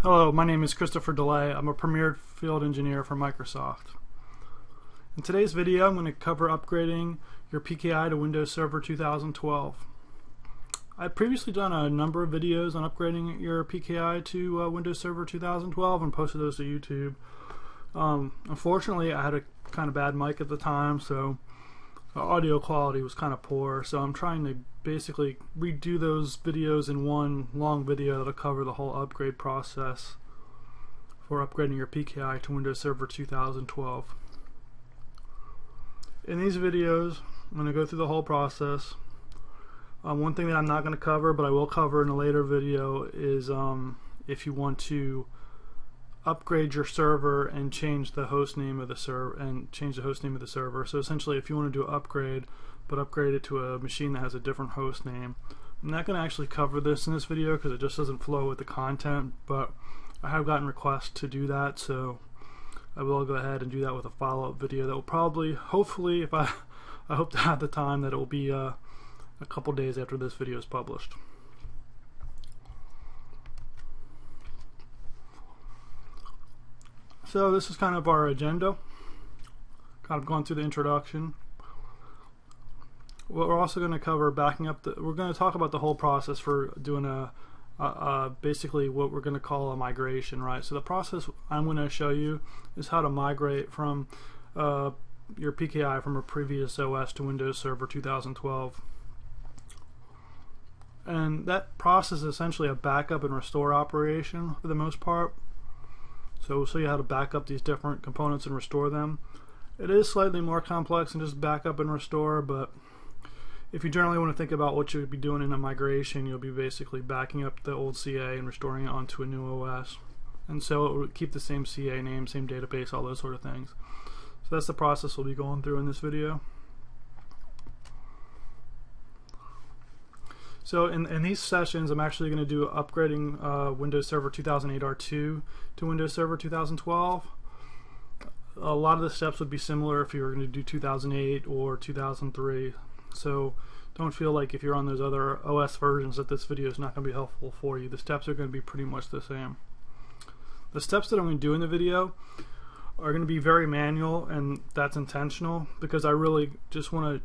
Hello, my name is chdelay. I'm a premier field engineer for Microsoft. In today's video, I'm going to cover upgrading your PKI to Windows Server 2012. I've previously done a number of videos on upgrading your PKI to Windows Server 2012 and posted those to YouTube. Unfortunately, I had a kind of bad mic at the time, so the audio quality was kind of poor, so I'm trying to basically redo those videos in one long video that'll cover the whole upgrade process for upgrading your PKI to Windows Server 2012. In these videos, I'm going to go through the whole process. One thing that I'm not going to cover, but I will cover in a later video, is if you want to upgrade your server and change the host name of the server. So essentially, if you want to do an upgrade, but upgrade it to a machine that has a different host name. I'm not going to actually cover this in this video because it just doesn't flow with the content, but I have gotten requests to do that, so I will go ahead and do that with a follow-up video that will probably, hopefully, if I hope to have the time, that it will be a couple days after this video is published. So this is kind of our agenda, kind of going through the introduction. What we're also going to cover backing up, we're going to talk about the whole process for doing basically what we're going to call a migration, right? So the process I'm going to show you is how to migrate from your PKI from a previous OS to Windows Server 2012. And that process is essentially a backup and restore operation for the most part. So we'll show you how to back up these different components and restore them. It is slightly more complex than just backup and restore, but if you generally want to think about what you would be doing in a migration, you'll be basically backing up the old CA and restoring it onto a new OS. And so it will keep the same CA name, same database, all those sort of things. So that's the process we'll be going through in this video. So in these sessions, I'm actually going to do upgrading Windows Server 2008 R2 to Windows Server 2012. A lot of the steps would be similar if you were going to do 2008 or 2003. So don't feel like if you're on those other OS versions that this video is not going to be helpful for you. The steps are going to be pretty much the same. The steps that I'm going to do in the video are going to be very manual, and that's intentional because I really just want to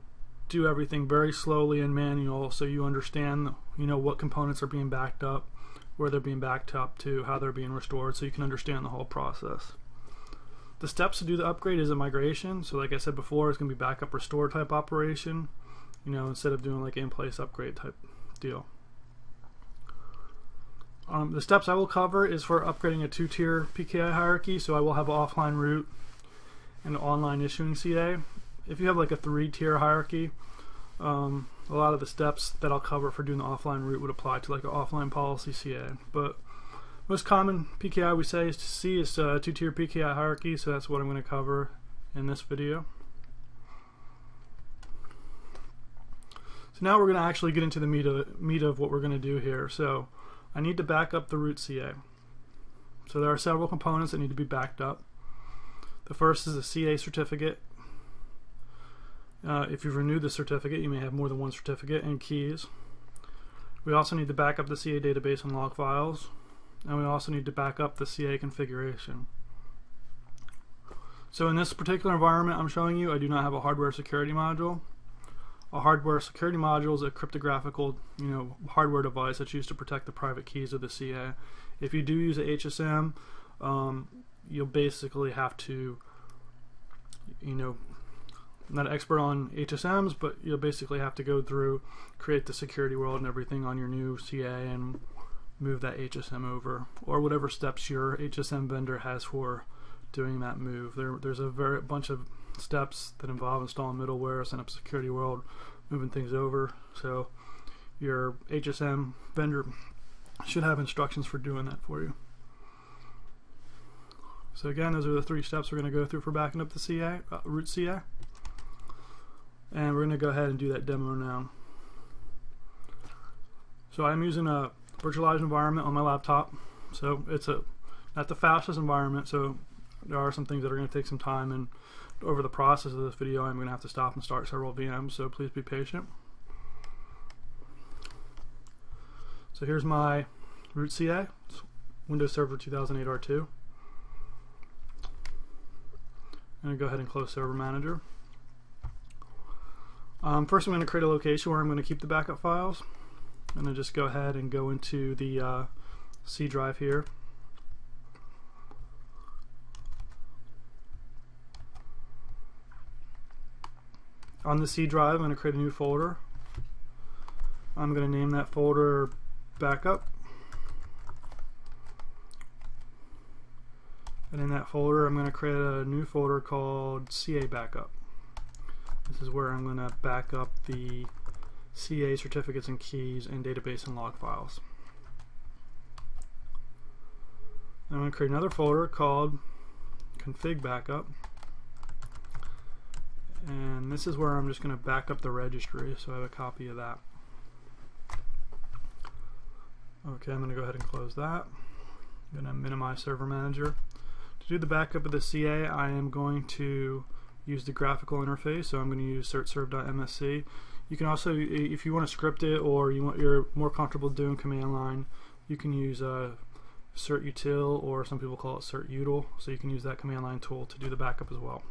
do everything very slowly and manual so you understand, what components are being backed up, where they're being backed up to, how they're being restored, so you can understand the whole process. The steps to do the upgrade is a migration. So like I said before, it's going to be backup restore type operation, instead of doing like in-place upgrade type deal. The steps I will cover is for upgrading a two-tier PKI hierarchy. So I will have an offline root and an online issuing CA. If you have like a three-tier hierarchy, a lot of the steps that I'll cover for doing the offline route would apply to like an offline policy CA. But most common PKI we say is to see is two-tier PKI hierarchy, so that's what I'm going to cover in this video. So now we're going to actually get into the meat of what we're going to do here. So I need to back up the root CA. So there are several components that need to be backed up. The first is a CA certificate. If you've renewed the certificate, you may have more than one certificate and keys. We also need to back up the CA database and log files, and we also need to back up the CA configuration. So in this particular environment I'm showing you, I do not have a hardware security module. A hardware security module is a cryptographical, hardware device that's used to protect the private keys of the CA. If you do use a HSM, you'll basically have to, not an expert on HSMs, but you'll basically have to go through, create the security world and everything on your new CA and move that HSM over, or whatever steps your HSM vendor has for doing that move. There's a bunch of steps that involve installing middleware, setting up security world, moving things over. So your HSM vendor should have instructions for doing that for you. So again, those are the three steps we're going to go through for backing up the CA, root CA. And we're going to go ahead and do that demo now. So I'm using a virtualized environment on my laptop. So it's not the fastest environment, so there are some things that are going to take some time, and over the process of this video I'm going to have to stop and start several VMs, so please be patient. So here's my root CA. It's Windows Server 2008 R2. I'm going to go ahead and close Server Manager. First I'm going to create a location where I'm going to keep the backup files. I'm going to just go ahead and go into the C drive here. On the C drive, I'm going to create a new folder. I'm going to name that folder Backup. And in that folder, I'm going to create a new folder called CA Backup. This is where I'm going to back up the CA certificates and keys and database and log files. I'm going to create another folder called Config Backup. And this is where I'm just going to back up the registry, so I have a copy of that. Okay, I'm going to go ahead and close that. I'm going to minimize Server Manager. To do the backup of the CA, I am going to use the graphical interface, so I'm going to use certserv.msc. You can also, if you want to script it or you're more comfortable doing command line, you can use certutil, or some people call it certutil, so you can use that command line tool to do the backup as well.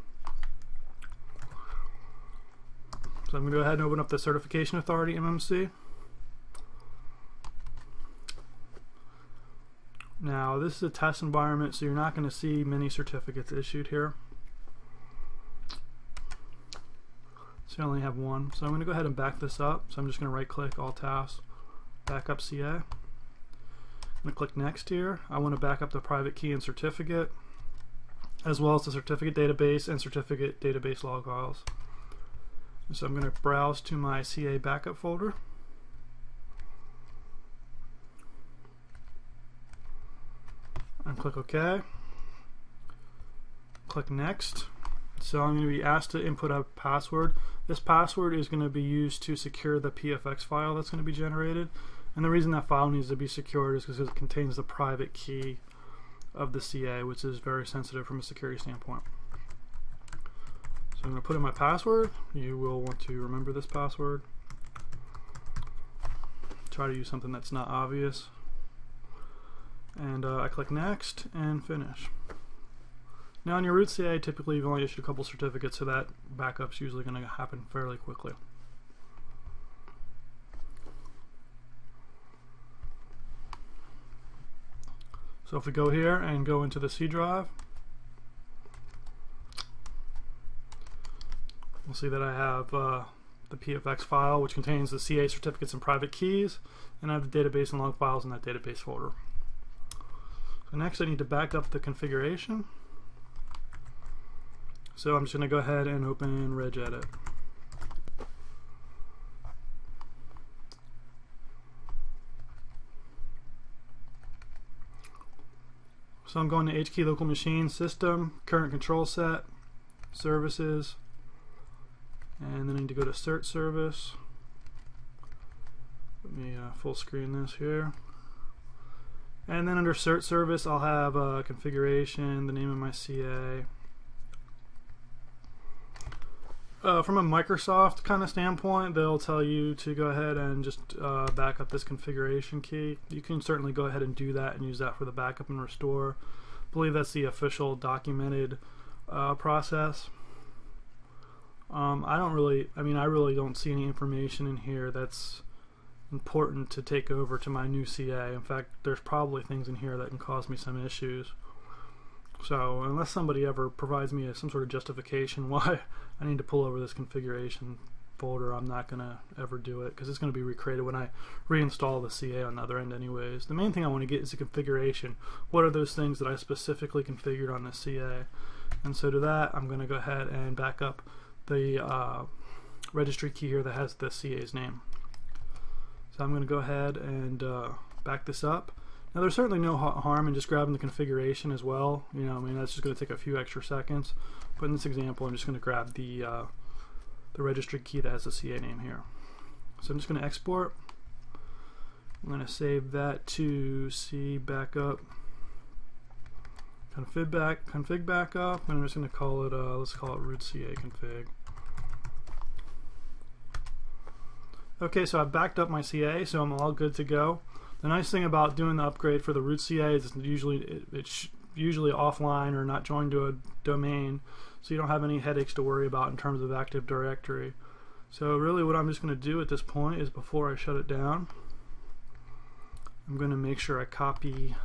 So I'm going to go ahead and open up the Certification Authority MMC. Now this is a test environment, so you're not going to see many certificates issued here. So you only have one. So I'm going to go ahead and back this up. So I'm just going to right click, all tasks, backup CA. I'm going to click next here. I want to back up the private key and certificate, as well as the certificate database and certificate database log files. So I'm going to browse to my CA backup folder. And click OK. Click Next. So I'm going to be asked to input a password. This password is going to be used to secure the PFX file that's going to be generated. And the reason that file needs to be secured is because it contains the private key of the CA, which is very sensitive from a security standpoint. So I'm going to put in my password. You will want to remember this password. Try to use something that's not obvious. And I click Next and Finish. Now in your root CA, typically you've only issued a couple certificates, so that backup's usually going to happen fairly quickly. So if we go here and go into the C drive, we'll see that I have the PFX file, which contains the CA certificates and private keys, and I have the database and log files in that database folder. So next I need to back up the configuration. So I'm just going to go ahead and open regedit. So I'm going to HKey local machine system, current control set, services, and then I need to go to cert service. Let me full screen this here. And then under cert service I'll have configuration, the name of my CA. From a Microsoft kind of standpoint, they'll tell you to go ahead and just back up this configuration key. You can certainly go ahead and do that and use that for the backup and restore. I believe that's the official documented process. I really don't see any information in here that's important to take over to my new CA. In fact, there's probably things in here that can cause me some issues. So unless somebody ever provides me some sort of justification why I need to pull over this configuration folder, I'm not going to ever do it, because it's going to be recreated when I reinstall the CA on the other end anyways. The main thing I want to get is the configuration. What are those things that I specifically configured on the CA? And so to that, I'm going to go ahead and back up the registry key here that has the CA's name. So I'm going to go ahead and back this up. Now there's certainly no harm in just grabbing the configuration as well. That's just going to take a few extra seconds. But in this example, I'm just going to grab the registry key that has the CA name here. So I'm just going to export. I'm going to save that to C backup, config backup, and I'm just going to call it let's call it root CA config. Okay, so I've backed up my CA, so I'm all good to go. The nice thing about doing the upgrade for the root CA is it's usually offline or not joined to a domain, so you don't have any headaches to worry about in terms of Active Directory. So really what I'm just going to do at this point is, before I shut it down, I'm going to make sure I copy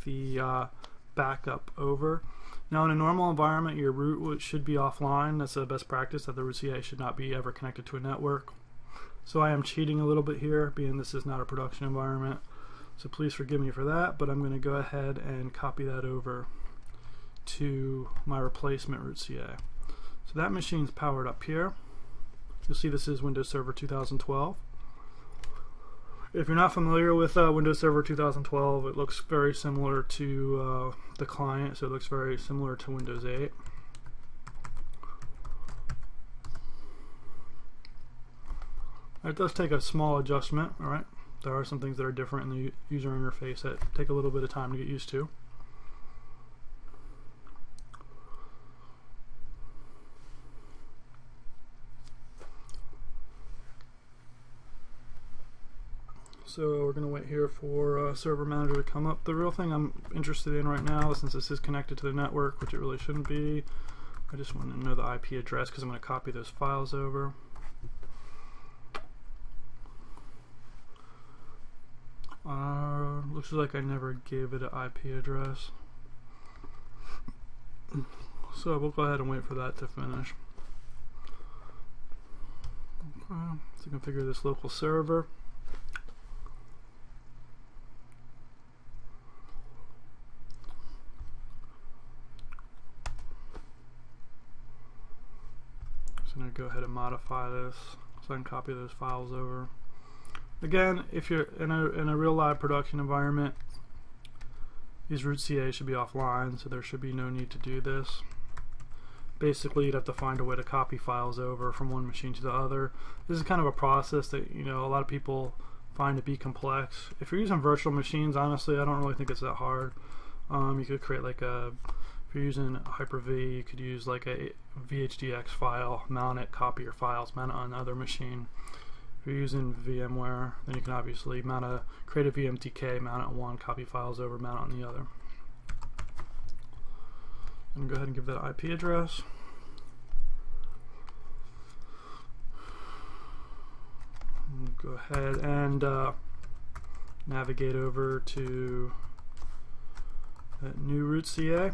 the backup over. Now in a normal environment, your root should be offline. That's the best practice, that the root CA should not be ever connected to a network. So I am cheating a little bit here, being this is not a production environment. So please forgive me for that, but I'm going to go ahead and copy that over to my replacement root CA. So that machine's powered up here. You'll see this is Windows Server 2012. If you're not familiar with Windows Server 2012, it looks very similar to the client, so it looks very similar to Windows 8. It does take a small adjustment, alright? There are some things that are different in the user interface that take a little bit of time to get used to. So we're going to wait here for Server Manager to come up. The real thing I'm interested in right now, since this is connected to the network, which it really shouldn't be, I just want to know the IP address because I'm going to copy those files over. Looks like I never gave it an IP address. So we'll go ahead and wait for that to finish. Okay, so configure this local server. So I'm going to go ahead and modify this so I can copy those files over. Again, if you're in a real live production environment, these root CA should be offline, so there should be no need to do this. Basically, you'd have to find a way to copy files over from one machine to the other. This is kind of a process that, you know, a lot of people find to be complex. If you're using virtual machines, honestly, I don't really think it's that hard. You could create like a, if you're using Hyper-V, you could use like a VHDX file, mount it, copy your files, mount it on another machine. If you're using VMware, then you can obviously create a VMTK, mount it on one, copy files over, mount it on the other. And go ahead and give that IP address. And go ahead and navigate over to that new root CA.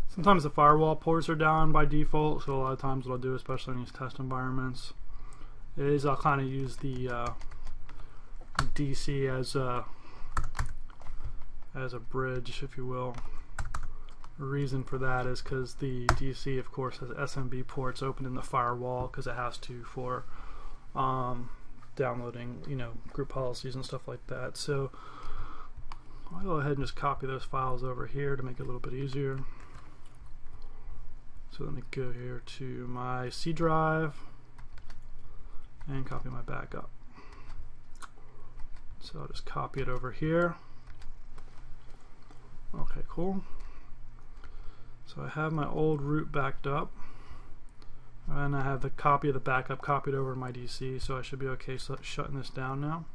Sometimes the firewall ports are down by default, so a lot of times what I'll do, especially in these test environments, is I'll kind of use the DC as a bridge, if you will. The reason for that is because the DC, of course, has SMB ports open in the firewall because it has to for downloading, you know, group policies and stuff like that. So I'll go ahead and just copy those files over here to make it a little bit easier. So let me go here to my C drive and copy my backup. So I'll just copy it over here. Okay, cool. So I have my old root backed up, and I have the copy of the backup copied over to my DC, so I should be okay shutting this down now.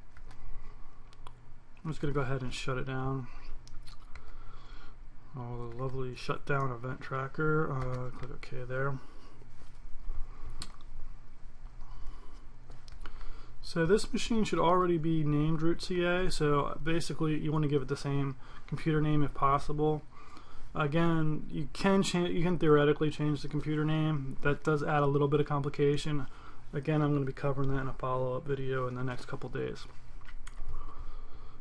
I'm just going to go ahead and shut it down. Oh, the lovely shutdown event tracker. Click OK there. So this machine should already be named root CA, so basically you want to give it the same computer name if possible. Again, you can theoretically change the computer name. That does add a little bit of complication. Again, I'm going to be covering that in a follow-up video in the next couple days.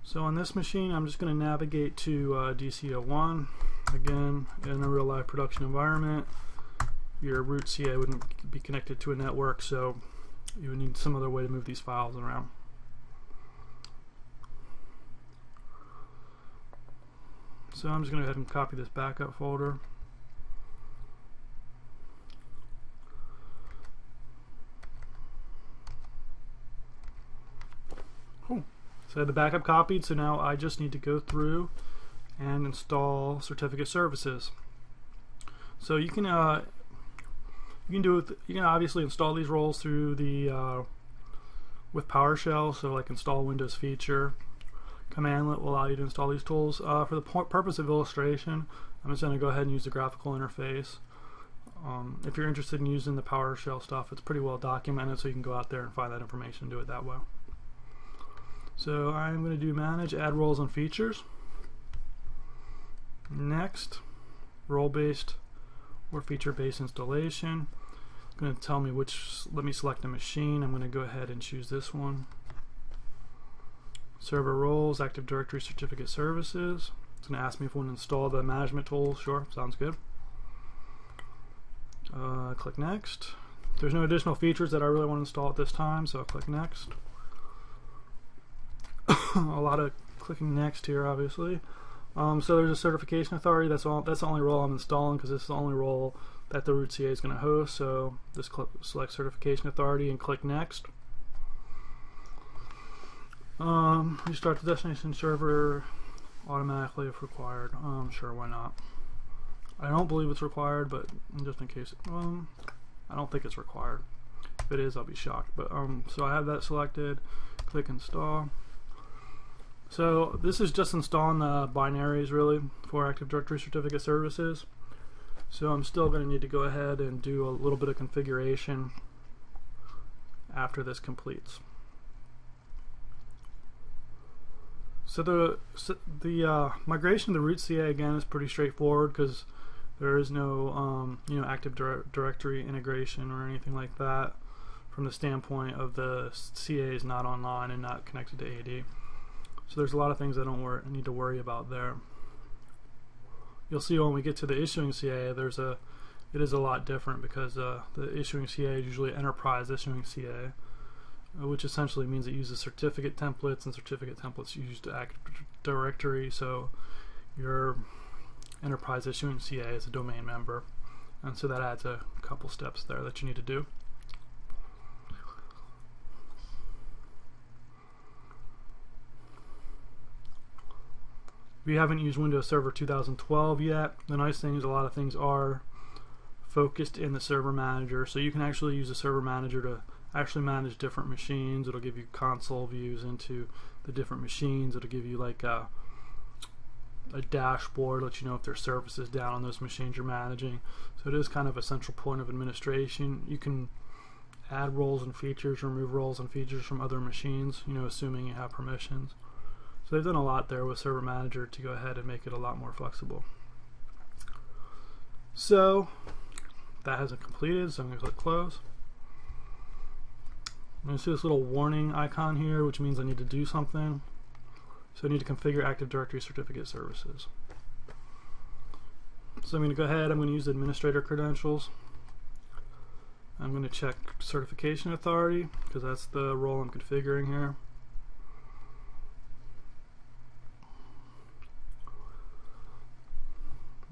So on this machine, I'm just going to navigate to DC01. Again, in a real live production environment, your root CA wouldn't be connected to a network, so you would need some other way to move these files around. So I'm just going to go ahead and copy this backup folder. Cool. So I had the backup copied, so now I just need to go through and install certificate services. So you can obviously install these roles through the with PowerShell. So like install Windows feature commandlet will allow you to install these tools. For the purpose of illustration, I'm just going to go ahead and use the graphical interface. If you're interested in using the PowerShell stuff, it's pretty well documented, so you can go out there and find that information and do it that way. So I'm going to do manage, add roles and features. Next, role-based or feature-based installation. It's going to tell me let me select a machine. I'm going to go ahead and choose this one. Server roles, Active Directory certificate services. It's going to ask me if I want to install the management tool. Sure, sounds good. Click next. There's no additional features that I really want to install at this time, so I'll click next. A lot of clicking next here, obviously. So there's a certification authority. That's the only role I'm installing, because this is the only role that the root CA is going to host. So just select certification authority and click next. Restart the destination server automatically if required. Sure, why not? I don't believe it's required, but just in case, I don't think it's required. If it is, I'll be shocked. But so I have that selected. Click install. So this is just installing the binaries really for Active Directory certificate services. So I'm still going to need to go ahead and do a little bit of configuration after this completes. So the migration to the root CA again is pretty straightforward, because there is no Active Directory integration or anything like that from the standpoint of the CA is not online and not connected to AD. So there's a lot of things I don't need to worry about there. You'll see when we get to the issuing CA, it is a lot different, because the issuing CA is usually enterprise issuing CA, which essentially means it uses certificate templates, and certificate templates use Active Directory. So your enterprise issuing CA is a domain member, and so that adds a couple steps there that you need to do. If you haven't used Windows Server 2012 yet, the nice thing is a lot of things are focused in the server manager, so you can actually use the server manager to actually manage different machines. It'll give you console views into the different machines. It'll give you like a dashboard, let you know if there's services down on those machines you're managing. So it is kind of a central point of administration. You can add roles and features, remove roles and features from other machines, assuming you have permissions. So they've done a lot there with Server Manager to go ahead and make it a lot more flexible. So that hasn't completed, so I'm going to click close. I'm going to see this little warning icon here, which means I need to do something. So I need to configure Active Directory certificate services. So I'm going to go ahead, I'm going to use administrator credentials. I'm going to check certification authority, because that's the role I'm configuring here.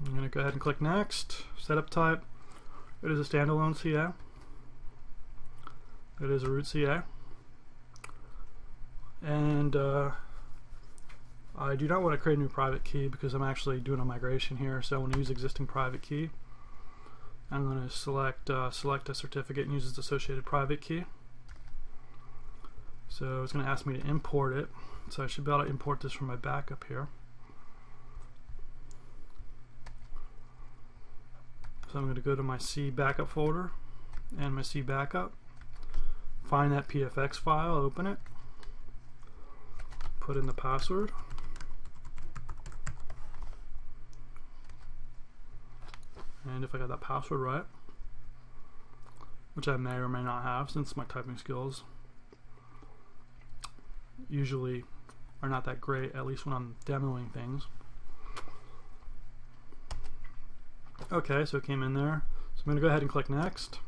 I'm going to go ahead and click next. Setup type. It is a standalone CA. It is a root CA. And I do not want to create a new private key, because I'm actually doing a migration here, so I want to use existing private key. I'm going to select a certificate and use its associated private key. So it's going to ask me to import it, so I should be able to import this from my backup here. So I'm going to go to my C backup folder and my C backup, find that PFX file, open it, put in the password, and if I got that password right, which I may or may not have, since my typing skills usually are not that great, at least when I'm demoing things. Okay, so it came in there. So I'm going to go ahead and click next.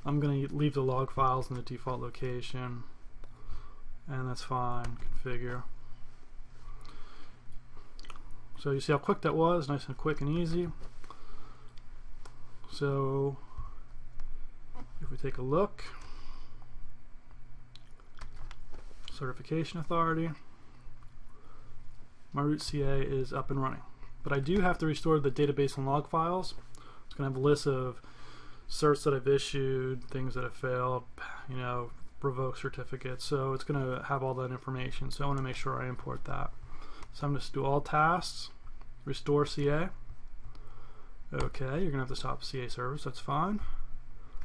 I'm going to leave the log files in the default location, and that's fine. Configure. So you see how quick that was, nice and quick and easy. So if we take a look, certification authority. My root CA is up and running. But I do have to restore the database and log files. It's going to have a list of certs that I've issued, things that have failed, revoked certificates. So it's going to have all that information. So I want to make sure I import that. So I'm just do all tasks, restore CA. Okay, you're going to have to stop CA service. That's fine.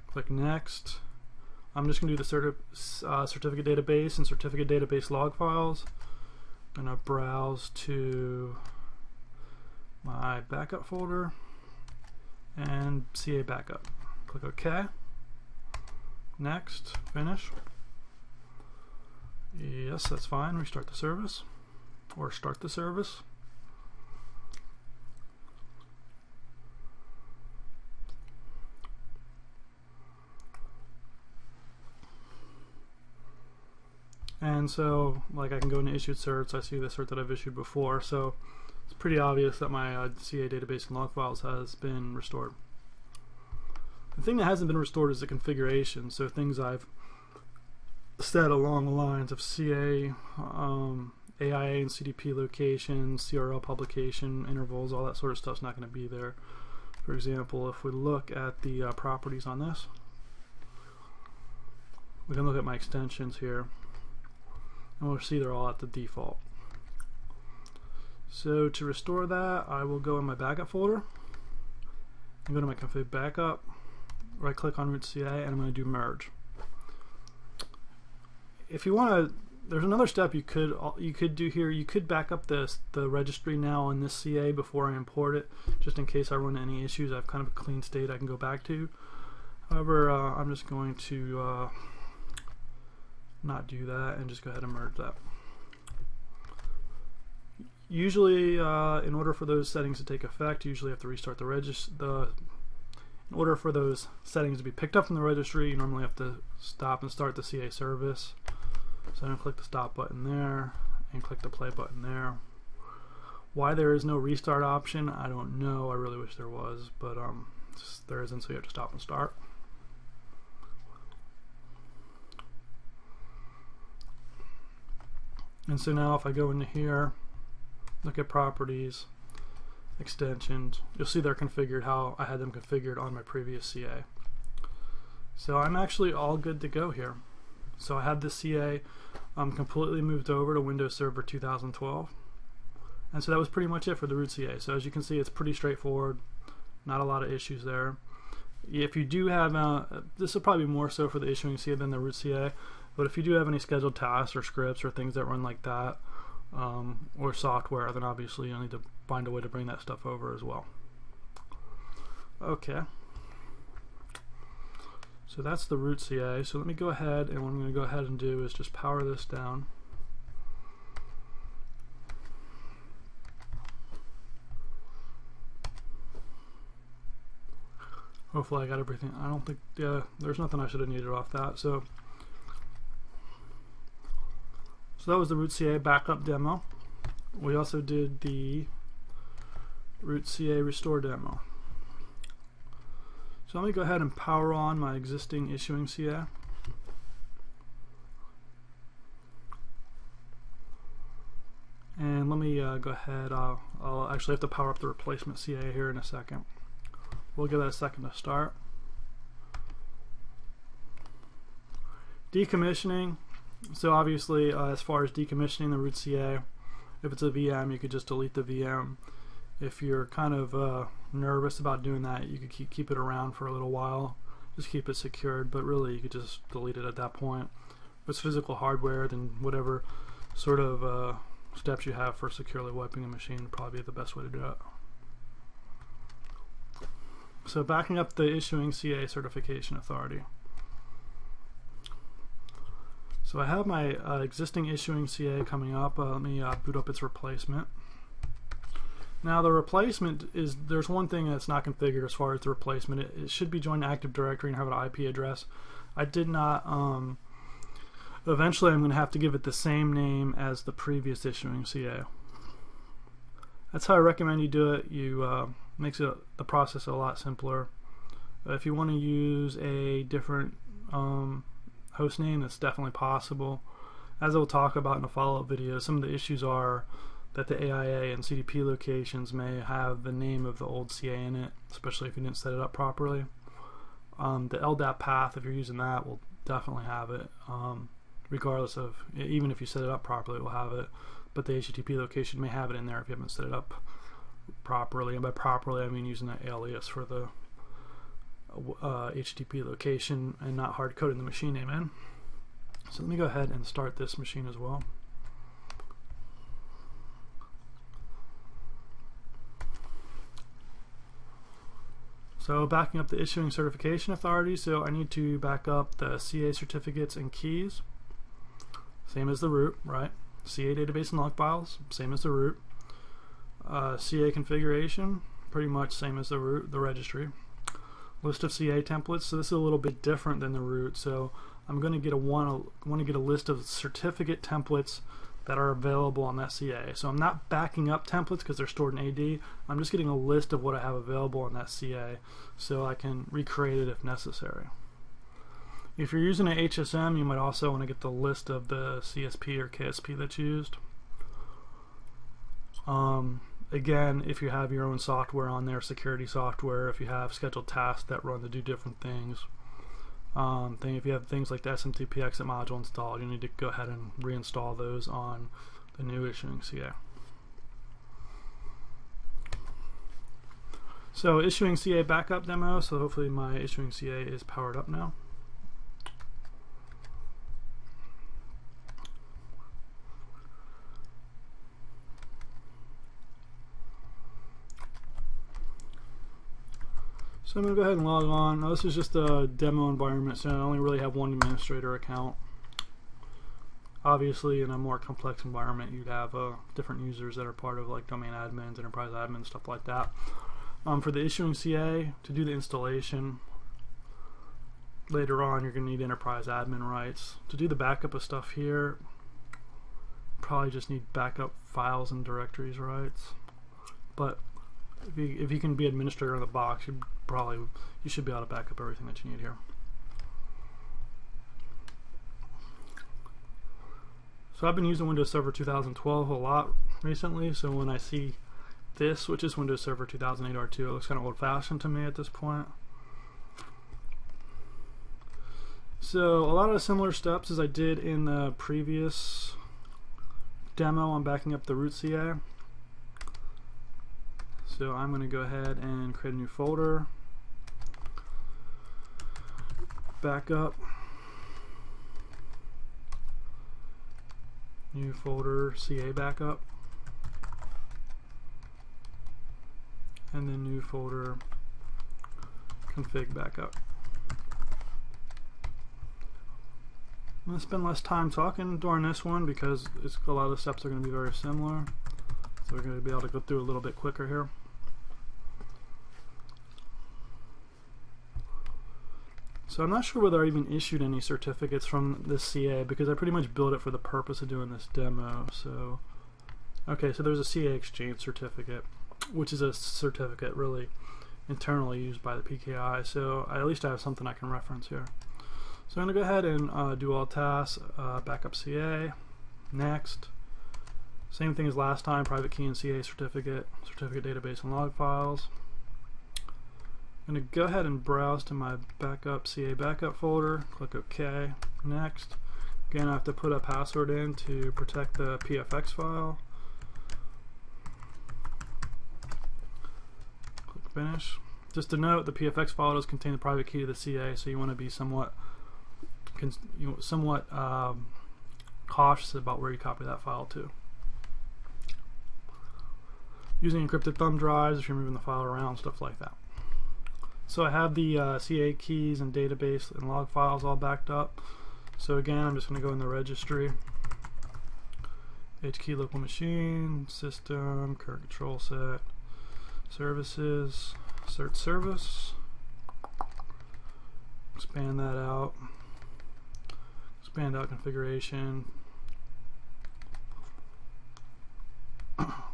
Click next. I'm just going to do the certificate database and certificate database log files. I'm going to browse to my backup folder and CA backup. Click OK. Next. Finish. Yes, that's fine. Restart the service or start the service. And so, like, I can go into issued certs. I see the cert that I've issued before, so it's pretty obvious that my CA database and log files has been restored. The thing that hasn't been restored is the configuration. So things I've said along the lines of CA, AIA and CDP locations, CRL publication intervals, all that sort of stuff's not going to be there. For example, if we look at the properties on this, we can look at my extensions here. And we'll see they're all at the default. So to restore that, I will go in my backup folder and go to my config backup, right click on root CA, and I'm going to do merge. If you want to, there's another step you could do here. You could back up the registry now on this CA before I import it, just in case I run into any issues. I have kind of a clean state I can go back to. However, I'm just going to not do that and just go ahead and merge that. Usually, in order for those settings to take effect, you usually have to restart the registry. In order for those settings to be picked up from the registry, you normally have to stop and start the CA service. So I'm going to click the stop button there and click the play button there. Why there is no restart option, I don't know. I really wish there was, but there isn't, so you have to stop and start. And so now if I go into here, look at properties, extensions, you'll see they're configured how I had them configured on my previous CA. So I'm actually all good to go here. So I had this CA completely moved over to Windows Server 2012. And so that was pretty much it for the root CA. So as you can see, it's pretty straightforward, not a lot of issues there. If you do have, this will probably be more so for the issuing CA than the root CA, but if you do have any scheduled tasks or scripts or things that run like that, or software, then obviously you'll need to find a way to bring that stuff over as well. Okay. So that's the root CA. So let me go ahead, and what I'm going to go ahead and do is just power this down. Hopefully I got everything. I don't think, yeah, there's nothing I should have needed off that. So that was the root CA backup demo. We also did the root CA restore demo. So let me go ahead and power on my existing issuing CA. And let me go ahead, I'll actually have to power up the replacement CA here in a second. We'll give that a second to start. Decommissioning. So obviously, as far as decommissioning the root CA, if it's a VM, you could just delete the VM. If you're kind of nervous about doing that, you could keep it around for a little while, just keep it secured, but really you could just delete it at that point. If it's physical hardware, then whatever sort of steps you have for securely wiping a machine would probably be the best way to do it. So backing up the issuing CA certification authority. So I have my existing issuing CA coming up. Let me boot up its replacement. Now the replacement is, there's one thing that's not configured as far as the replacement. It should be joined Active Directory and have an IP address. I did not, eventually I'm going to have to give it the same name as the previous issuing CA. That's how I recommend you do it. You makes the process a lot simpler. If you want to use a different host name, that's definitely possible. As I will talk about in a follow-up video, some of the issues are that the AIA and CDP locations may have the name of the old CA in it, especially if you didn't set it up properly. The LDAP path, if you're using that, will definitely have it, regardless of, even if you set it up properly, it will have it. But the HTTP location may have it in there if you haven't set it up properly. And by properly, I mean using an alias for the HTTP location and not hard coding the machine name in. So let me go ahead and start this machine as well. So backing up the issuing certification authority, so I need to back up the CA certificates and keys, same as the root, right? CA database and log files, same as the root. CA configuration, pretty much same as the root, the registry. List of CA templates, so this is a little bit different than the root, so I'm going to get want to get a list of certificate templates that are available on that CA. So I'm not backing up templates because they're stored in AD. I'm just getting a list of what I have available on that CA so I can recreate it if necessary. If you're using an HSM, you might also want to get the list of the CSP or KSP that's used. Again, if you have your own software on there, security software, if you have scheduled tasks that run to do different things, if you have things like the SMTP exit module installed, you need to go ahead and reinstall those on the new issuing CA. So issuing CA backup demo, so hopefully my issuing CA is powered up now. So I'm going to go ahead and log on. Now this is just a demo environment, so I only really have one administrator account. Obviously in a more complex environment you'd have different users that are part of like domain admins, enterprise admins, stuff like that. For the issuing CA, to do the installation, later on you're going to need enterprise admin rights. To do the backup of stuff here, probably just need backup files and directories rights. But if you can be administrator in the box, you should be able to back up everything that you need here. So I've been using Windows Server 2012 a lot recently, so when I see this, which is Windows Server 2008 R2, it looks kind of old-fashioned to me at this point. So a lot of similar steps as I did in the previous demo on backing up the root CA. So I'm going to go ahead and create a new folder, backup, new folder, CA backup, and then new folder, config backup. I'm going to spend less time talking during this one because a lot of the steps are going to be very similar. So we're going to be able to go through a little bit quicker here. So I'm not sure whether I even issued any certificates from this CA because I pretty much built it for the purpose of doing this demo. So, okay, so there's a CA exchange certificate, which is a certificate really internally used by the PKI. So at least I have something I can reference here. So I'm going to go ahead and do all tasks, backup CA, next. Same thing as last time, private key and CA certificate, certificate database and log files. I'm going to go ahead and browse to my backup CA backup folder, click OK, next. Again, I have to put a password in to protect the PFX file. Click finish. Just to note, the PFX file does contain the private key to the CA, so you want to be somewhat cautious about where you copy that file to. Using encrypted thumb drives if you're moving the file around, stuff like that. So I have the CA keys and database and log files all backed up. So again, I'm just going to go in the registry, HKey local machine, system, current control set, services, cert service, expand that out, expand out configuration,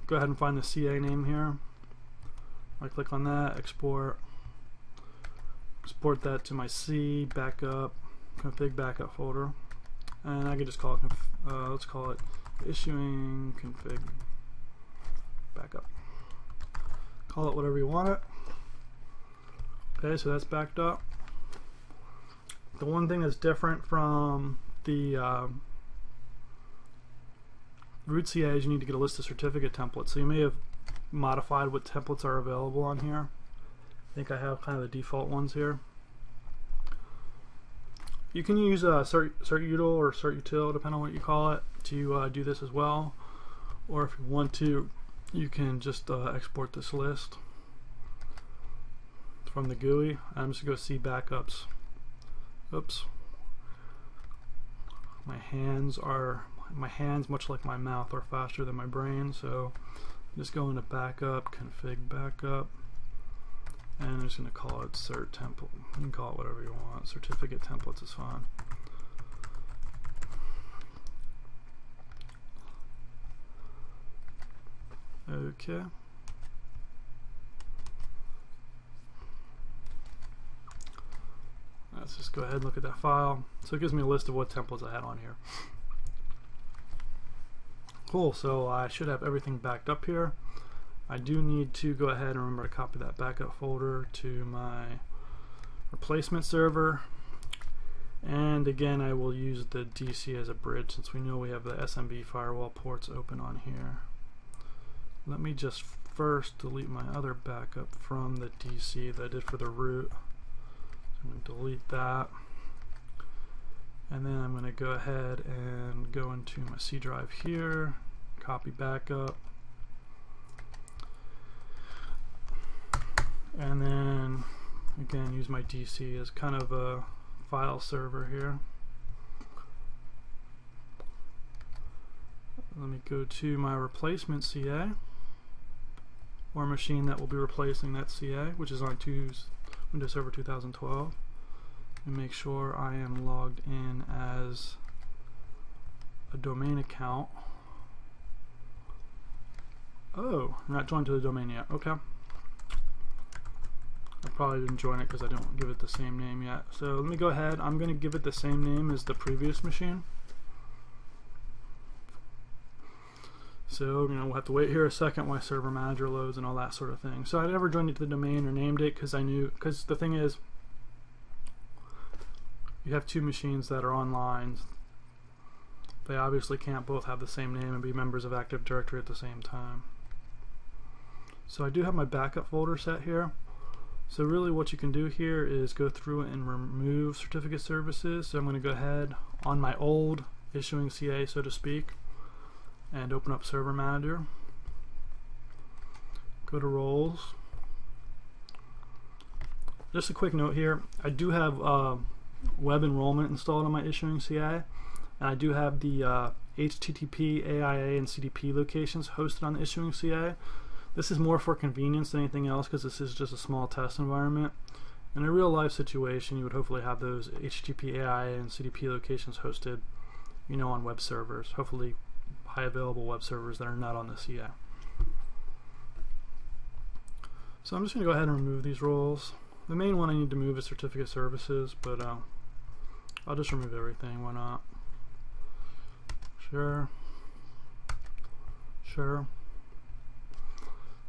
go ahead and find the CA name here. I click on that, export that to my C backup config backup folder, and I can just call it let's call it issuing config backup. Call it whatever you want it. Okay, so that's backed up. The one thing that's different from the root CA is you need to get a list of certificate templates. So you may have modified what templates are available on here. I think I have kind of the default ones here. You can use certutil or certutil, depending on what you call it, to do this as well. Or if you want to, you can just export this list from the GUI. I'm just going to go see backups. Oops. My hands, much like my mouth, are faster than my brain, so just go into backup, config backup, and I'm just going to call it cert template. You can call it whatever you want. Certificate templates is fine. Okay. Let's just go ahead and look at that file. So it gives me a list of what templates I had on here. Cool, so I should have everything backed up here. I do need to go ahead and remember to copy that backup folder to my replacement server. And again, I will use the DC as a bridge since we know we have the SMB firewall ports open on here. Let me just first delete my other backup from the DC that I did for the root. I'm going to delete that, and then I'm going to go ahead and go into my C drive here, copy backup, and then again use my DC as kind of a file server here. Let me go to my replacement CA, or machine that will be replacing that CA, which is on Windows Server 2012, and make sure I am logged in as a domain account. Oh, I'm not joined to the domain yet. Okay. I probably didn't join it because I didn't give it the same name yet. So let me go ahead. I'm going to give it the same name as the previous machine. So we'll have to wait here a second while server manager loads and all that sort of thing. So I never joined it to the domain or named it because I knew, because the thing is, you have two machines that are online. They obviously can't both have the same name and be members of Active Directory at the same time. So I do have my backup folder set here. So really what you can do here is go through and remove certificate services. So I'm going to go ahead on my old issuing CA, so to speak, and open up Server Manager. Go to Roles. Just a quick note here, I do have web enrollment installed on my issuing CA, and I do have the HTTP, AIA, and CDP locations hosted on the issuing CA. This is more for convenience than anything else because this is just a small test environment. In a real life situation, you would hopefully have those HTTP, AIA, and CDP locations hosted, on web servers, hopefully high available web servers that are not on the CA. So I'm just going to go ahead and remove these roles. The main one I need to move is certificate services, but I'll just remove everything. Why not? Sure.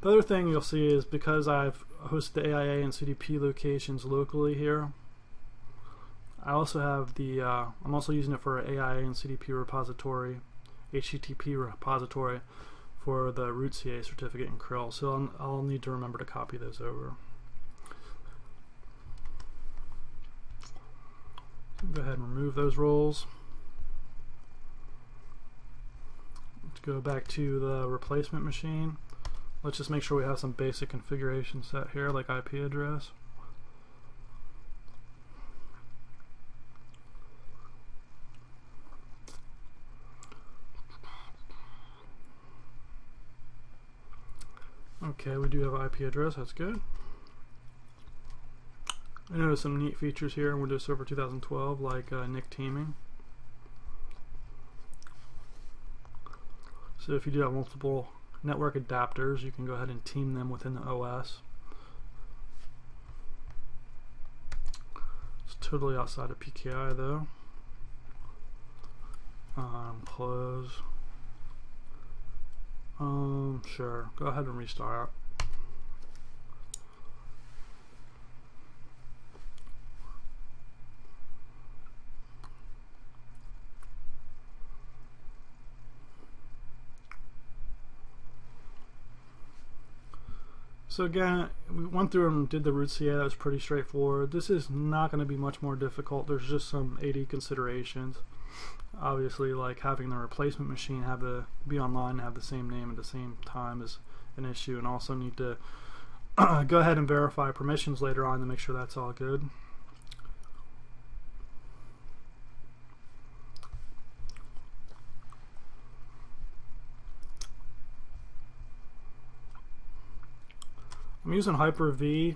The other thing you'll see is because I've hosted the AIA and CDP locations locally here, I also have the I'm also using it for AIA and CDP repository, HTTP repository for the root CA certificate in krill. So I'll need to remember to copy those over. Go ahead and remove those roles. Let's go back to the replacement machine. Let's just make sure we have some basic configuration set here, like IP address. Okay, we do have an IP address, that's good. I noticed some neat features here in Windows Server 2012, like NIC teaming. So if you do have multiple network adapters, you can go ahead and team them within the OS. It's totally outside of PKI though. Close. Sure, go ahead and restart. So again, we went through and did the root CA. That was pretty straightforward. This is not going to be much more difficult. There's just some AD considerations. Obviously, like having the replacement machine be online and have the same name at the same time is an issue, and also need to go ahead and verify permissions later on to make sure that's all good. I'm using Hyper-V.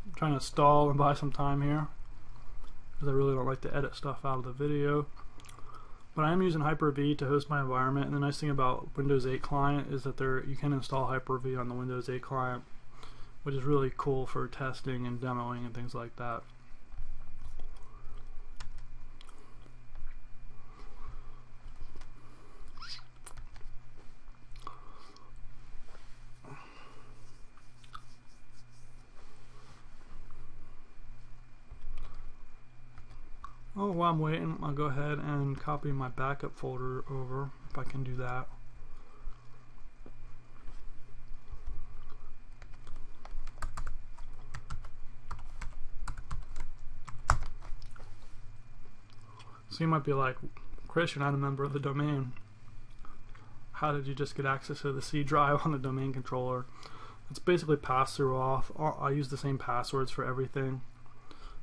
I'm trying to stall and buy some time here because I really don't like to edit stuff out of the video. But I am using Hyper-V to host my environment, and the nice thing about Windows 8 client is that you can install Hyper-V on the Windows 8 client, which is really cool for testing and demoing and things like that. Oh, while I'm waiting, I'll go ahead and copy my backup folder over, if I can do that. So you might be like, Chris, you're not a member of the domain. How did you just get access to the C drive on the domain controller? It's basically pass-through auth. I use the same passwords for everything.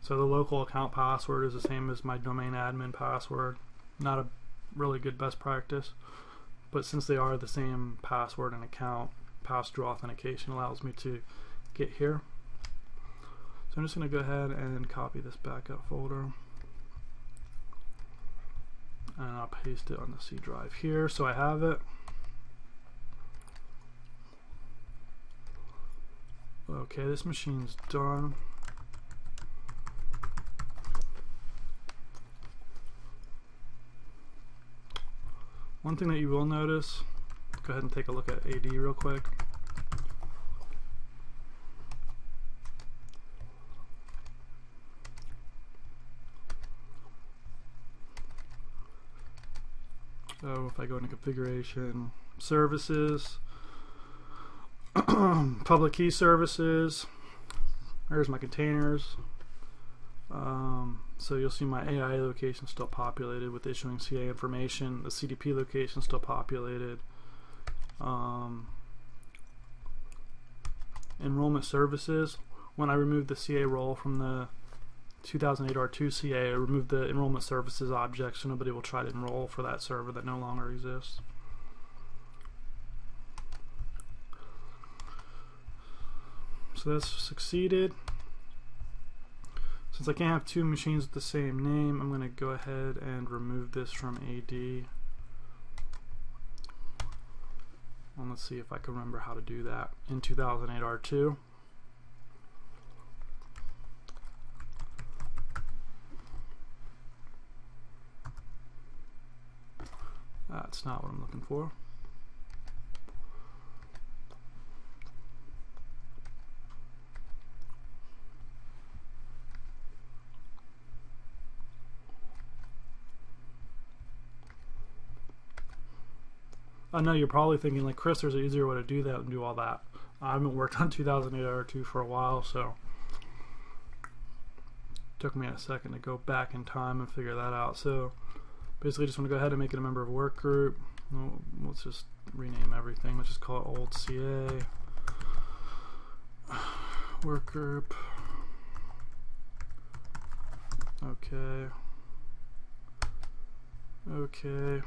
So the local account password is the same as my domain admin password. Not a really good best practice, but since they are the same password and account, pass-through authentication allows me to get here. So I'm just going to go ahead and copy this backup folder, and I'll paste it on the C drive here so I have it. Okay, this machine's done. One thing that you will notice, go ahead and take a look at AD real quick. So if I go into configuration, services, public key services, there's my containers. So you'll see my AI location still populated with issuing CA information. The CDP location still populated. Enrollment services. When I removed the CA role from the 2008 R2 CA, I removed the enrollment services object so nobody will try to enroll for that server that no longer exists. So that's succeeded. Since I can't have two machines with the same name, I'm going to go ahead and remove this from AD. And let's see if I can remember how to do that in 2008 R2. That's not what I'm looking for. I know you're probably thinking, like, Chris, there's an easier way to do that and do all that. I haven't worked on 2008 R2 for a while, so it took me a second to go back in time and figure that out. So basically just want to go ahead and make it a member of a work group. Let's just rename everything. Let's just call it old CA work group. Okay. Okay.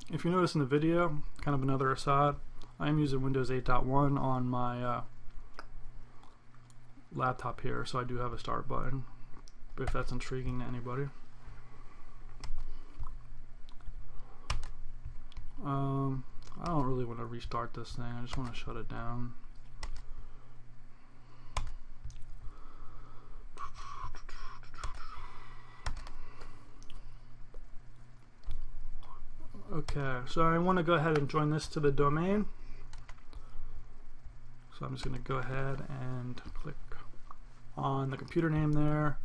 If you notice in the video, kind of another aside, I am using Windows 8.1 on my laptop here, so I do have a start button, if that's intriguing to anybody. I don't really want to restart this thing, I just want to shut it down. Okay, so I want to go ahead and join this to the domain. So I'm just going to go ahead and click on the computer name there,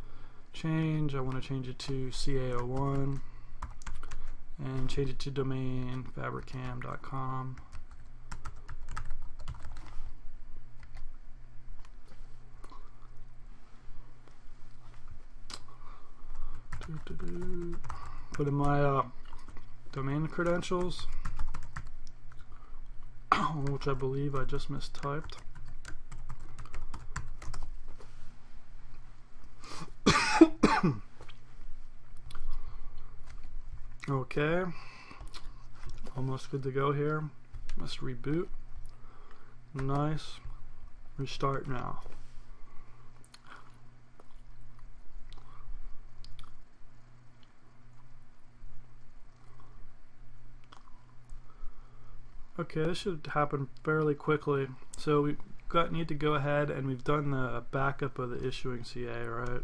change. I want to change it to CA01 and change it to domain fabricam.com. Put in my domain credentials, which I believe I just mistyped. Okay, almost good to go here. Let's reboot. Nice. Restart now. Okay, this should happen fairly quickly. So we need to go ahead and we've done the backup of the issuing CA, right?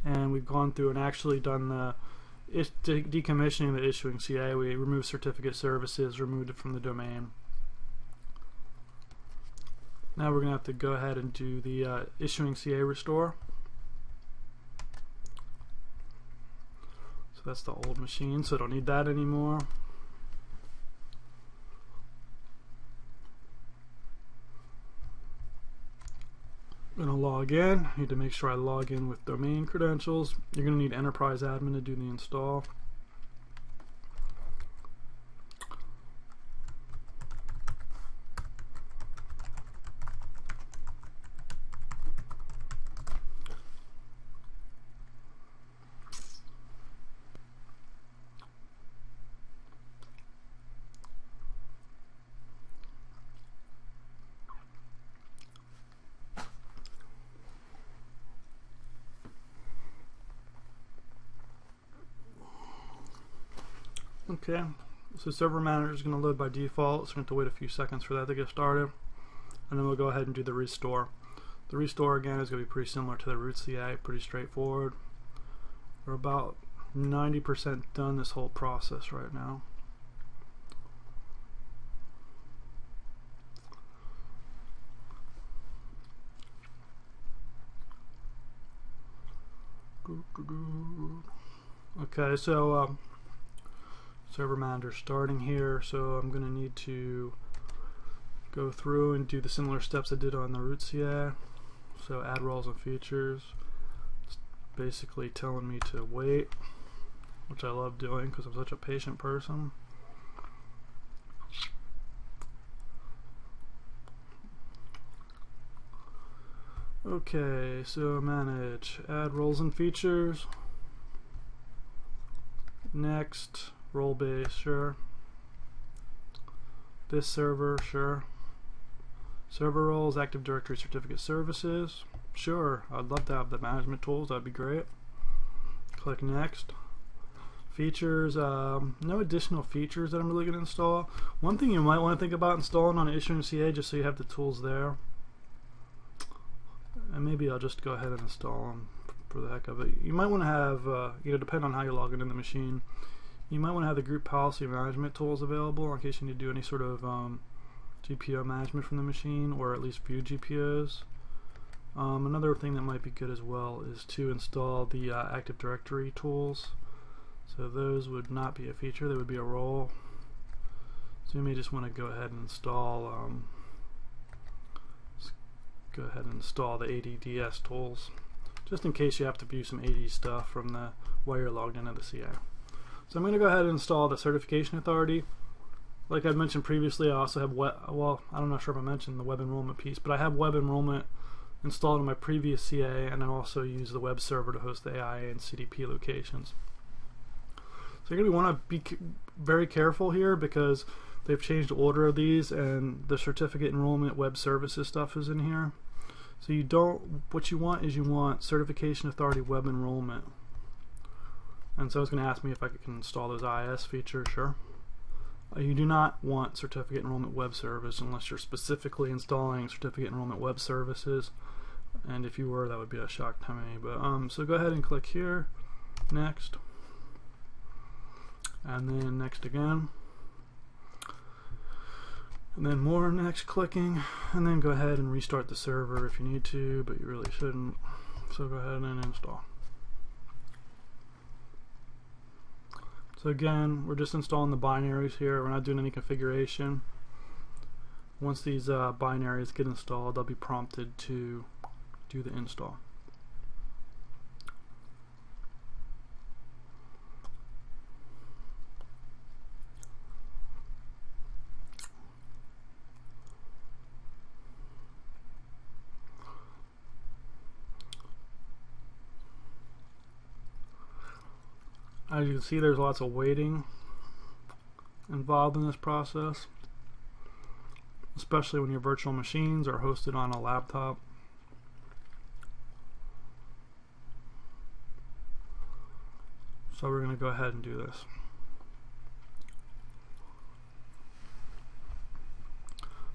And we've gone through and actually done the decommissioning the issuing CA. We removed certificate services, removed it from the domain. Now we're going to have to go ahead and do the issuing CA restore. So that's the old machine, so I don't need that anymore. I'm going to log in. Need to make sure I log in with domain credentials. You're going to need enterprise admin to do the install. Okay, so server manager is going to load by default, so we're going to have to wait a few seconds for that to get started, and then we'll go ahead and do the restore. The restore again is going to be pretty similar to the root CA, pretty straightforward. We're about 90% done this whole process right now. Okay, so server manager starting here, so I'm going to need to go through and do the similar steps I did on the root CA. So add roles and features. It's basically telling me to wait, which I love doing because I'm such a patient person. Okay, so manage, add roles and features. Next, role base, sure. This server, sure. Server roles, Active Directory certificate services, sure. I'd love to have the management tools, that'd be great. Click next. Features, no additional features that I'm really going to install. One thing you might want to think about installing on issuing CA, just so you have the tools there. And maybe I'll just go ahead and install them for the heck of it. You might want to have, depending on how you log into the machine, you might want to have the group policy management tools available in case you need to do any sort of GPO management from the machine, or at least view GPOs. Another thing that might be good as well is to install the Active Directory tools. So those would not be a feature, they would be a role. So you may just want to go ahead and install the ADDS tools, just in case you have to view some AD stuff from the while you're logged into the CA. So I'm going to go ahead and install the certification authority. Like I mentioned previously, I also have I'm not sure if I mentioned the web enrollment piece, but I have web enrollment installed in my previous CA, and I also use the web server to host the AIA and CDP locations. So you're going to want to be very careful here because they've changed the order of these, and the certificate enrollment web services stuff is in here. So what you want certification authority web enrollment. And so it's going to ask me if I can install those IS features, sure. You do not want certificate enrollment web service unless you're specifically installing certificate enrollment web services, and if you were, that would be a shock to me. But so go ahead and click here, next, and then next again, and then more next clicking, and then go ahead and restart the server if you need to, but you really shouldn't. So go ahead and install. So again, we're just installing the binaries here. We're not doing any configuration. Once these binaries get installed, they'll be prompted to do the install. As you can see, there's lots of waiting involved in this process, especially when your virtual machines are hosted on a laptop. So we're going to go ahead and do this.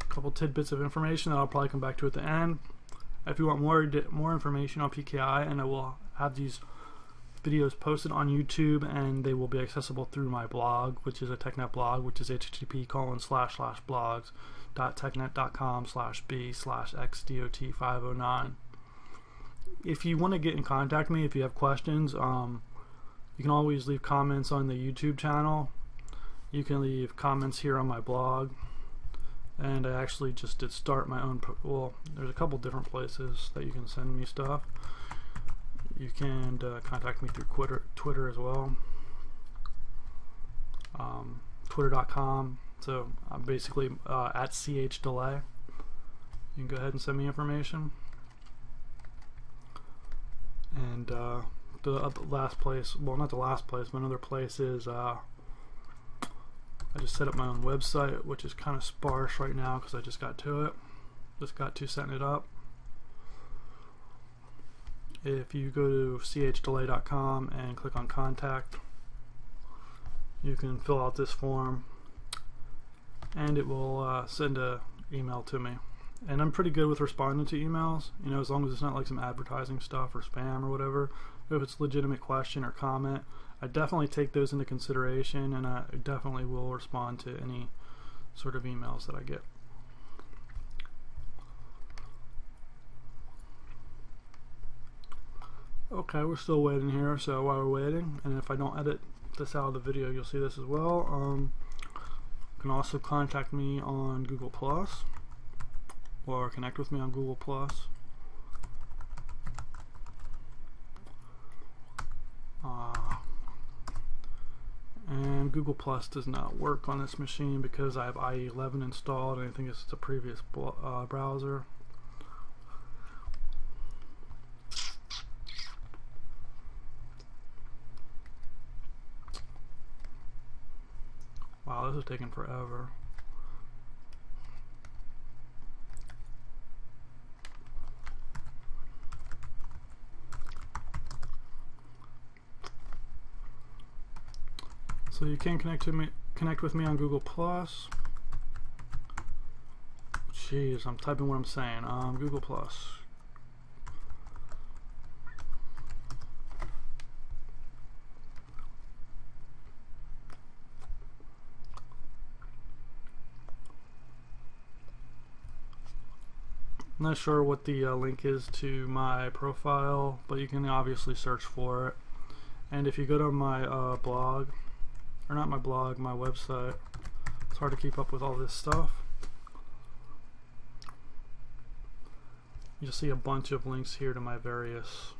A couple tidbits of information that I'll probably come back to at the end. If you want more information on PKI, and I will have these videos posted on YouTube, and they will be accessible through my blog, which is a TechNet blog, which is http://blogs.technet.com/b/xdot509. If you want to get in contact with me, if you have questions, you can always leave comments on the YouTube channel. You can leave comments here on my blog, and I actually just did start my own. Well, there's a couple different places that you can send me stuff. You can contact me through Twitter as well, twitter.com. So I'm basically at chdelay. You can go ahead and send me information. And the last place, well, not the last place, but another place is I just set up my own website, which is kind of sparse right now because I just got to setting it up. If you go to chdelay.com and click on contact, you can fill out this form and it will send an email to me. And I'm pretty good with responding to emails, you know, as long as it's not like some advertising stuff or spam or whatever. If it's a legitimate question or comment, I definitely take those into consideration, and I definitely will respond to any sort of emails that I get. Okay, we're still waiting here, so while we're waiting, and if I don't edit this out of the video, you'll see this as well. You can also contact me on Google Plus, or connect with me on Google Plus. And Google Plus does not work on this machine because I have IE11 installed, and I think it's a previous browser. Wow, this is taking forever. So you can connect with me on Google Plus. Jeez, I'm typing what I'm saying. Google Plus. I'm not sure what the link is to my profile, but you can obviously search for it. And if you go to my blog, or not my blog, my website, it's hard to keep up with all this stuff. You'll see a bunch of links here to my various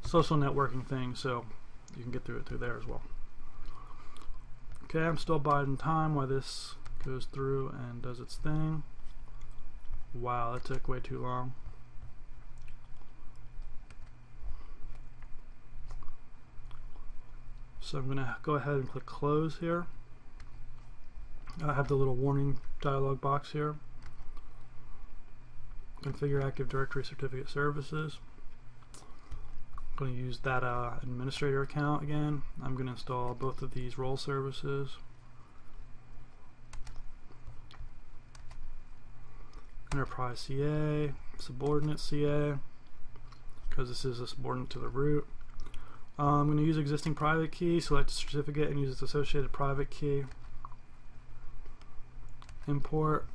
social networking things, so you can get through it through there as well. Okay, I'm still biding time while this goes through and does its thing. Wow, that took way too long. So I'm going to go ahead and click close here. I have the little warning dialog box here. Configure Active Directory Certificate Services. I'm going to use that administrator account again. I'm going to install both of these role services. enterprise CA, subordinate CA, because this is a subordinate to the root. I'm going to use existing private key, select a certificate and use its associated private key. Import.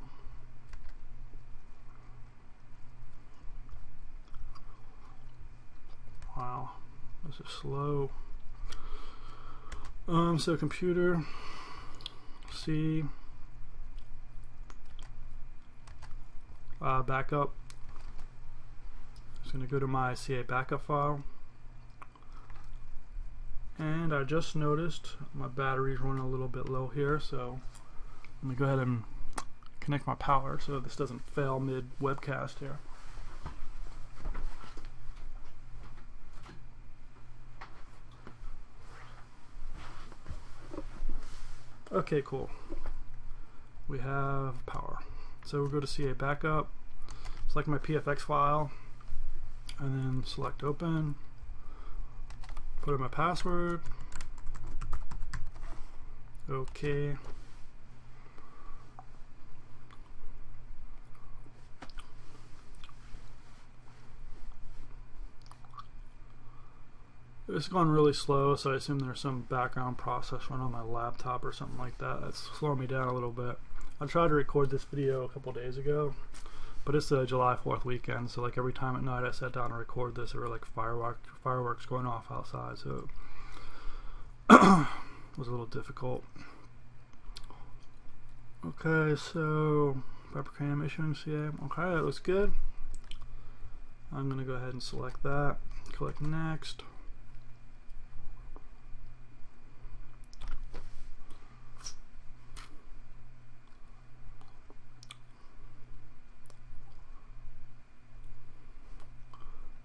Wow, this is slow. So computer, C, backup. Just going to go to my CA backup file. And I just noticed my battery's running a little bit low here, so let me go ahead and connect my power so this doesn't fail mid webcast here. Okay, cool. We have power. So we'll go to CA backup, select my PFX file, and then select open. Put in my password. Okay. It's gone really slow, so I assume there's some background process running on my laptop or something like that. That's slowing me down a little bit. I tried to record this video a couple days ago, but it's the July 4th weekend, so like every time at night I sat down to record this, there were like fireworks going off outside, so it was a little difficult. Okay, so Fabricam issuing CA. Okay, that looks good. I'm going to go ahead and select that. Click next.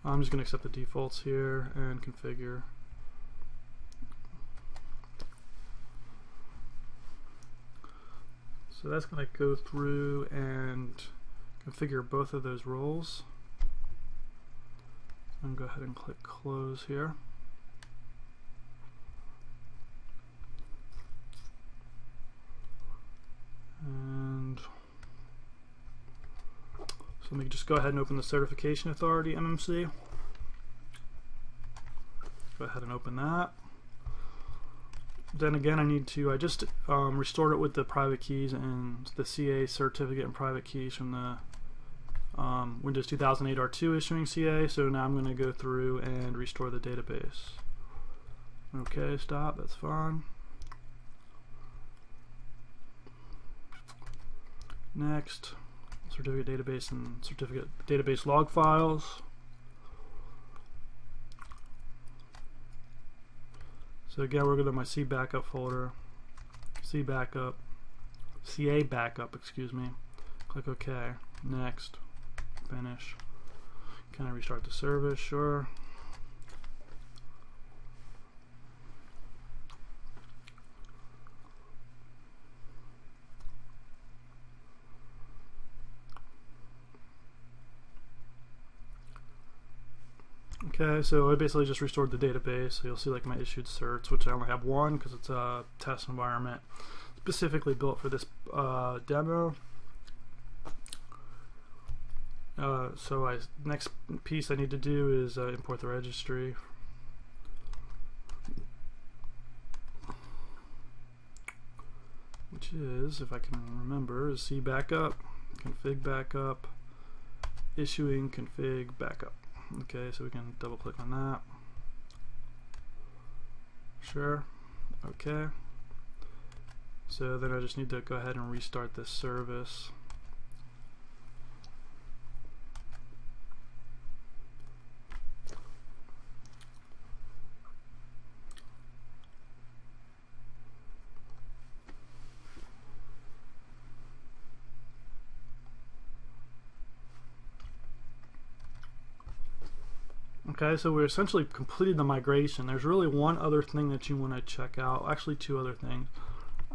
I'm just going to accept the defaults here and configure. So that's going to go through and configure both of those roles. I'm going to go ahead and click close here. And so let me just go ahead and open the Certification Authority MMC. Go ahead and open that. Then again, I just restored it with the private keys and the CA certificate and private keys from the Windows 2008 R2 issuing CA. So now I'm going to go through and restore the database. Okay, stop, that's fine. Next, certificate database and certificate database log files. So again, we're going to my C backup folder, CA backup, excuse me. Click OK. Next, finish. Can I restart the service? Sure. Okay, so I basically just restored the database. So you'll see like my issued certs, which I only have one because it's a test environment specifically built for this demo. So next piece I need to do is import the registry. Which is, if I can remember, is C backup, config backup, issuing config backup. Okay, so we can double click on that. Sure. Okay. So then I just need to go ahead and restart this service. Okay, so we essentially completed the migration. There's really one other thing that you want to check out. Actually, two other things.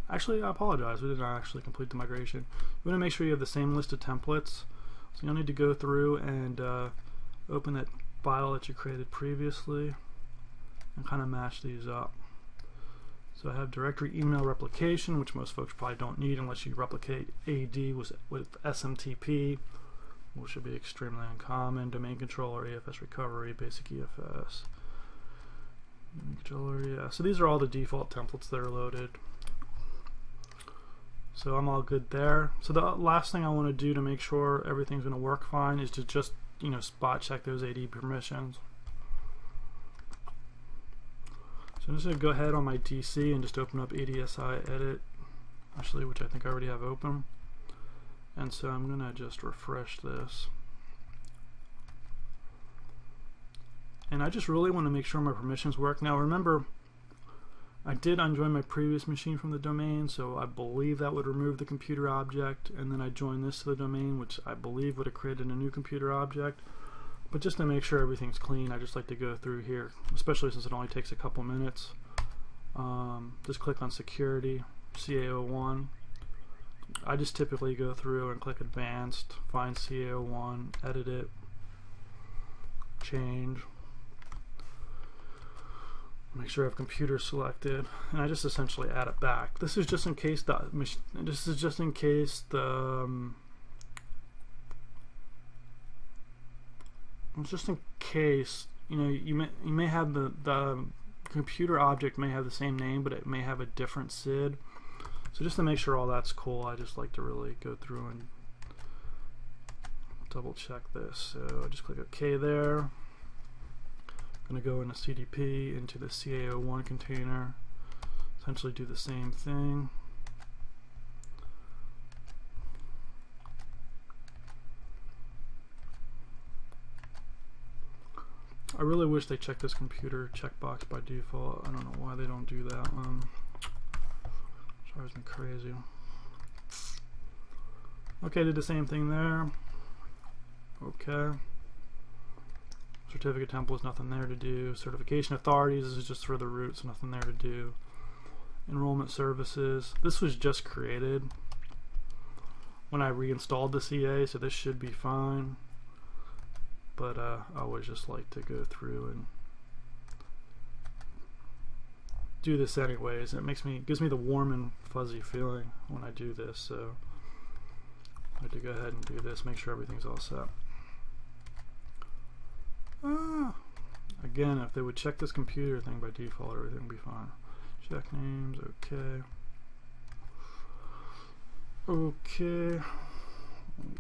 Actually, I apologize. We did not actually complete the migration. You want to make sure you have the same list of templates. So you'll need to go through and open that file that you created previously and kind of match these up. So I have directory email replication, which most folks probably don't need unless you replicate AD with SMTP. which should be extremely uncommon. Domain controller, EFS recovery, basic EFS. Controller, yeah. So these are all the default templates that are loaded. So I'm all good there. So the last thing I want to do to make sure everything's going to work fine is to just, you know, spot check those AD permissions. So I'm just going to go ahead on my DC and just open up ADSI edit, actually, which I think I already have open. And so I'm going to just refresh this. And I just really want to make sure my permissions work. Now remember, I did unjoin my previous machine from the domain, so I believe that would remove the computer object, and then I joined this to the domain, which I believe would have created a new computer object. But just to make sure everything's clean, I just like to go through here, especially since it only takes a couple minutes. Just click on security, CA01. I just typically go through and click advanced, find CA01, edit it, change. Make sure I have computer selected, and I just essentially add it back. This is just in case you know, you may have the computer object may have the same name, but it may have a different SID. So just to make sure all that's cool, I just like to really go through and double check this. So I just click OK there. I'm going to go into CDP, into the CA01 container, essentially do the same thing. I really wish they checked this computer checkbox by default. I don't know why they don't do that one. Drives me crazy. Okay, did the same thing there. Okay. Certificate templates, nothing there to do. Certification authorities, this is just for the roots, nothing there to do. Enrollment services, this was just created when I reinstalled the CA, so this should be fine. But I always just like to go through and do this anyways. It gives me the warm and fuzzy feeling when I do this, so I like to go ahead and do this, make sure everything's all set. Again, if they would check this computer thing by default, everything would be fine. Check names, okay. Okay.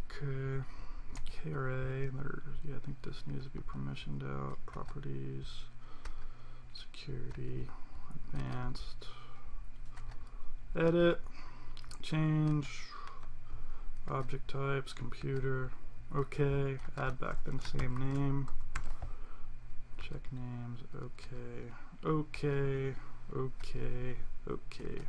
Okay. KRA, yeah, I think this needs to be permissioned out. Properties, security, advanced, edit, change, object types, computer, okay, add back the same name. Check names, okay, okay, okay, okay.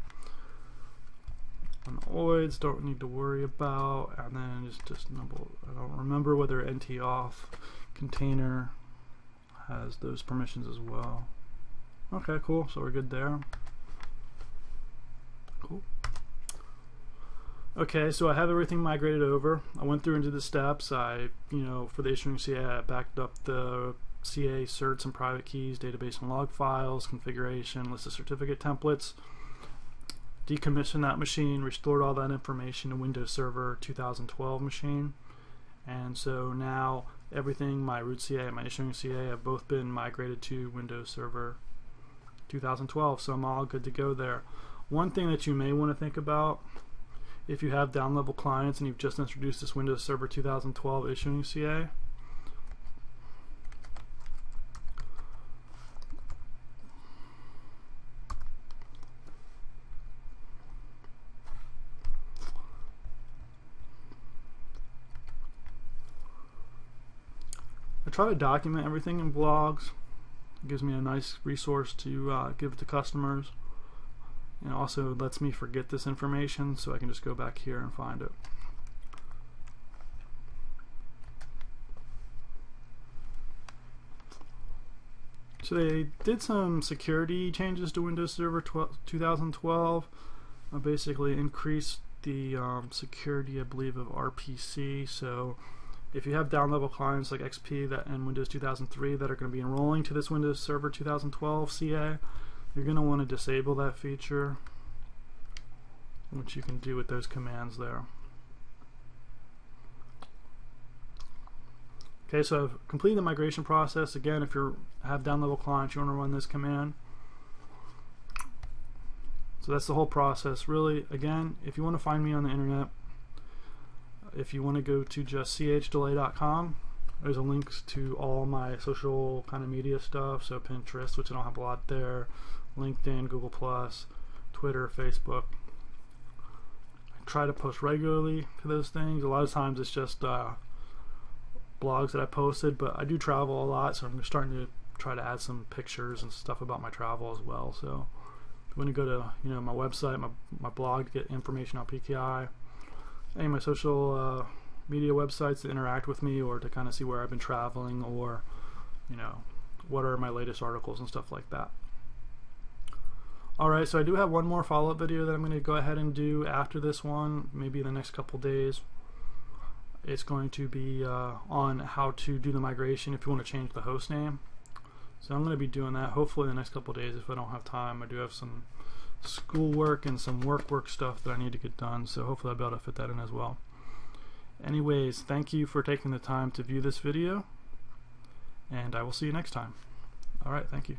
And OIDs don't need to worry about, and then just number, I don't remember whether NT off container has those permissions as well. Okay, cool, so we're good there. Cool. Okay, so I have everything migrated over. I went through into the steps. For the issuing CA, I backed up the CA certs and private keys, database and log files, configuration, list of certificate templates, decommissioned that machine, restored all that information to Windows Server 2012 machine, and so now everything, my root CA and my issuing CA, have both been migrated to Windows Server 2012, so I'm all good to go there. One thing that you may want to think about, if you have down level clients and you've just introduced this Windows Server 2012 issuing CA, I try to document everything in blogs. It gives me a nice resource to give to customers, and also lets me forget this information, so I can just go back here and find it. So they did some security changes to Windows Server 2012. Basically increased the security, I believe, of RPC. So if you have down level clients like XP and Windows 2003 that are going to be enrolling to this Windows Server 2012 CA, you're going to want to disable that feature, which you can do with those commands there. Okay, so I've completed the migration process. Again, if you have down level clients, you want to run this command. So that's the whole process. Really, again, if you want to find me on the internet, if you want to go to just chdelay.com, there's a link to all my social kind of media stuff. So Pinterest, which I don't have a lot there, LinkedIn, Google+, Twitter, Facebook. I try to post regularly to those things. A lot of times it's just blogs that I posted, but I do travel a lot, so I'm starting to try to add some pictures and stuff about my travel as well. So if you want to go to my website, my blog to get information on PKI, any of my social media websites to interact with me or to kind of see where I've been traveling, or what are my latest articles and stuff like that. Alright, so I do have one more follow-up video that I'm going to go ahead and do after this one, maybe in the next couple days. It's going to be on how to do the migration if you want to change the host name. So I'm going to be doing that hopefully in the next couple days if I don't have time. I do have some schoolwork and some work stuff that I need to get done, so hopefully I'll be able to fit that in as well. Anyways, thank you for taking the time to view this video, and I will see you next time. Alright, thank you.